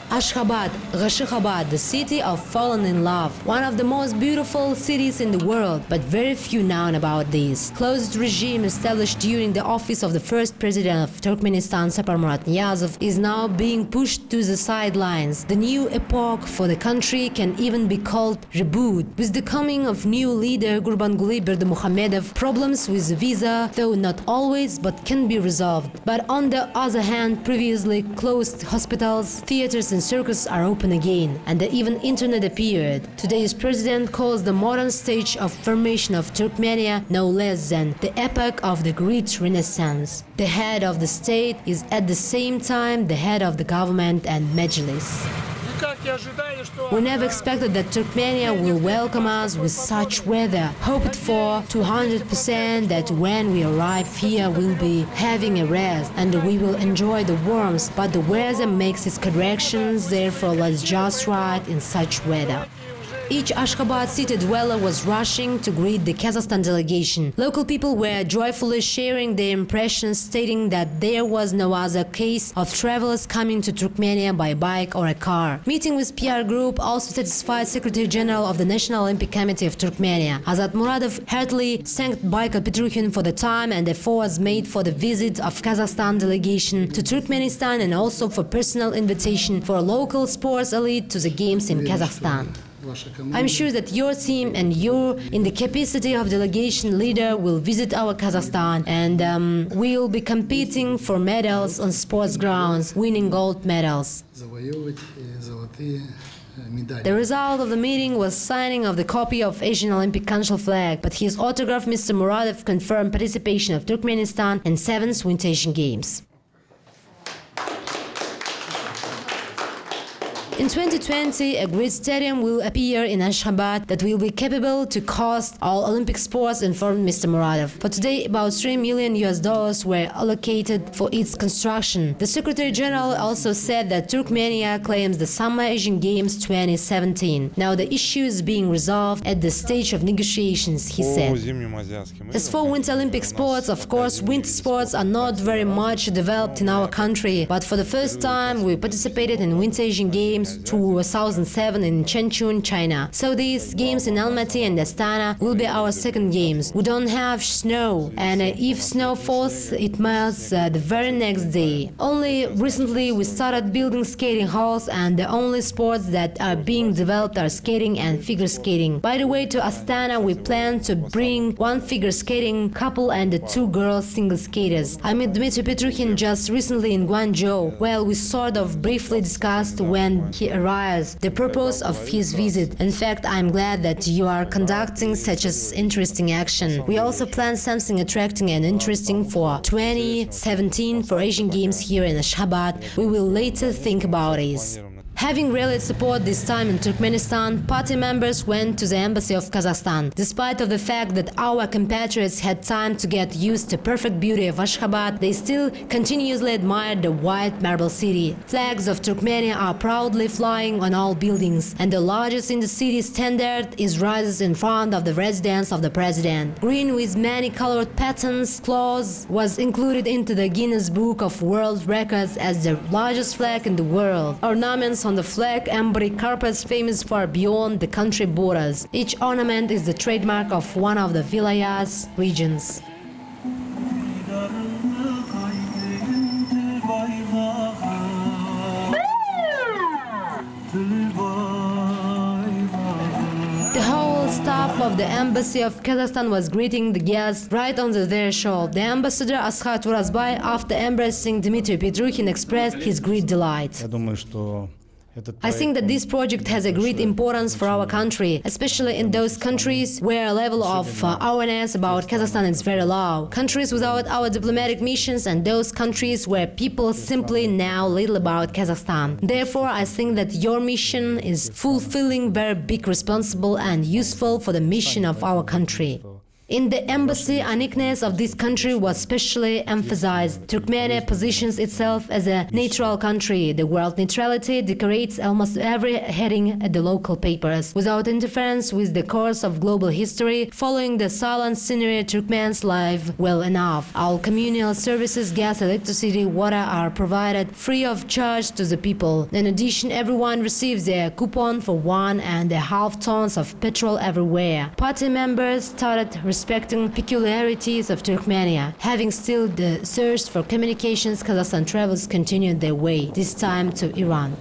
Ashgabat, Gashikhabad, the city of fallen in love, one of the most beautiful cities in the world, but very few know about this. Closed regime established during the office of the first president of Turkmenistan, Saparmurat Niyazov, is now being pushed to the sidelines. The new epoch for the country can even be called reboot. With the coming of new leader Gurbanguly Berdimuhamedov, problems with visa, though not always, but can be resolved. But on the other hand, previously closed hospitals, theaters and circus are open again, and the even internet appeared. Today's president calls the modern stage of formation of Turkmenia no less than the epoch of the great renaissance. The head of the state is at the same time the head of the government and Majlis. We never expected that Turkmenia will welcome us with such weather. Hoped for 200% that when we arrive here we'll be having a rest and we will enjoy the warmth, but the weather makes its corrections, therefore let's just ride in such weather. Each Ashgabat city dweller was rushing to greet the Kazakhstan delegation. Local people were joyfully sharing their impressions, stating that there was no other case of travelers coming to Turkmenia by bike or a car. Meeting with PR group also satisfied Secretary General of the National Olympic Committee of Turkmenia. Azat Muradov heartily thanked Байкер Петрухин for the time and efforts made for the visit of Kazakhstan delegation to Turkmenistan and also for personal invitation for a local sports elite to the games in Kazakhstan. I'm sure that your team and you, in the capacity of delegation leader, will visit our Kazakhstan and we will be competing for medals on sports grounds, winning gold medals. The result of the meeting was signing of the copy of Asian Olympic Council flag, but his autograph, Mr. Muradov, confirmed participation of Turkmenistan in 7th Winter Asian Games. In 2020, a great stadium will appear in Ashgabat that will be capable to host all Olympic sports, informed Mr. Muradov. For today, about $3 million were allocated for its construction. The Secretary General also said that Turkmenia claims the Summer Asian Games 2017. Now the issue is being resolved at the stage of negotiations, he said. As for Winter Olympic sports, of course, winter sports are not very much developed in our country, but for the first time we participated in Winter Asian Games 2007 in Changchun, China. So these games in Almaty and Astana will be our second games. We don't have snow, and if snow falls, it melts the very next day. Only recently we started building skating halls, and the only sports that are being developed are skating and figure skating. By the way, to Astana we plan to bring one figure skating couple and the 2 girls single skaters. I met Dmitry Petrukhin just recently in Guangzhou. Well, we sort of briefly discussed when he arrives the purpose of his visit. In fact, I'm glad that you are conducting such an interesting action. We also plan something attracting and interesting for 2017 for Asian Games here in Ashgabat. We will later think about it. Having rallied support this time in Turkmenistan, party members went to the embassy of Kazakhstan. Despite of the fact that our compatriots had time to get used to perfect beauty of Ashgabat, they still continuously admired the white marble city. Flags of Turkmenia are proudly flying on all buildings, and the largest in the city standard is rises in front of the residence of the president. Green with many colored patterns clause was included into the Guinness Book of World Records as the largest flag in the world. Ornaments on the flag embody carpets famous far beyond the country borders. Each ornament is the trademark of one of the vilayats regions. The whole staff of the embassy of Kazakhstan was greeting the guests right on the threshold. The ambassador Ashat Urazbay, after embracing Dmitry Petrukhin, expressed his great delight. I think that this project has a great importance for our country, especially in those countries where a level of awareness about Kazakhstan is very low. Countries without our diplomatic missions and those countries where people simply know little about Kazakhstan. Therefore, I think that your mission is fulfilling very big, responsible and useful for the mission of our country. In the embassy, uniqueness of this country was specially emphasized. Turkmenia positions itself as a neutral country. The word neutrality decorates almost every heading at the local papers. Without interference with the course of global history, following the silent scenery, Turkmens live well enough. All communal services, gas, electricity, water are provided free of charge to the people. In addition, everyone receives a coupon for 1.5 tons of petrol everywhere. Party members started respecting peculiarities of Turkmenia. Having stilled the search for communications, Kazakhstan travels continued their way, this time to Iran.